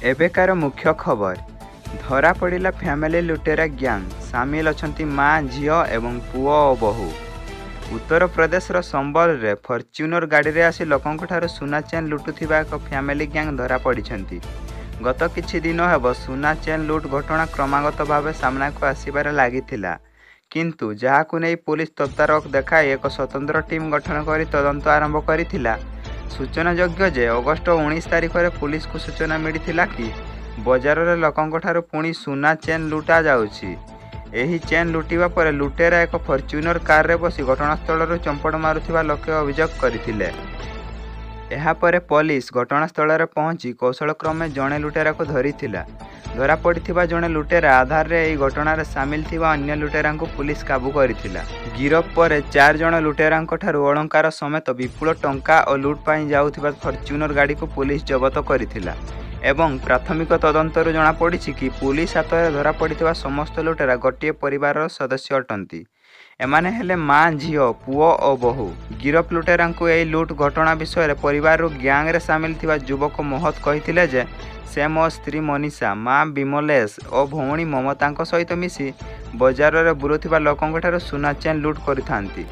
एबेकार मुख्य खबर धरा पड़ा फैमिली लुटेरा ग्यांग सामिल अच्छा माँ झील एवं पुओ और बहु। उत्तर प्रदेश संबल रे फॉर्च्यूनर गाड़ी रे आसी लोकों सुना चेन लुटुथिबा एक फैमिली ग्यांग धरा पड़िछंती। गत किछि दिन हेब सुना चेन लुट घटना क्रमागत भाव सामना को आसबार लागिथिला, किंतु जहाकु नै पुलिस तत्परक देखाई एक स्वतंत्र टीम गठन कर तदंत आरंभ करिथिला। सूचनायोग्य जे अगस्ट 19 तारिख में पुलिस को सूचना मिलता कि बजार में लोकों पुणी सुना चेन लुटा जाउछि। एही चेन लुटिबा पर लुटेरा एक फॉर्च्यूनर कार रे बसी घटनास्थल चंपड़ मारुथिबा लोके अभियोग करथिले। एहा परे पुलिस घटनास्थल रे पहुंची कौशल क्रमे जणे लुटेरा को धरिथिला। धरा पड़िथिबा जणे लुटेरा आधार रे एही घटना रे शामिल थिबा अन्य लुटेरा को पुलिस काबू करिथिला। गिरफ पर 4 जण लुटेरा ठारू अलंकार समेत विपुल टंका और लुट पाई जाउथिबा फॉर्च्यूनर गाड़ी को पुलिस जबत करिथिला एवं प्राथमिक तदंतर जना पड़ी कि पुलिस हाथ में धरा पड़िथिबा समस्त लुटेरा गोटे परिवार सदस्य अटंती। एमाने हेले माँ झील पुओ और बहु। गिरफ लुटेरा को यही लुट घटना विषय परिवार ग्यांग रे सामिल थिबा युवक महत कहिथिले जे से मो स्त्री मनीषा माँ विमलेश और भौणी ममता सहित मिसी बजार में बुलुथिबा लोकों सुना चेन लुट करिथांती।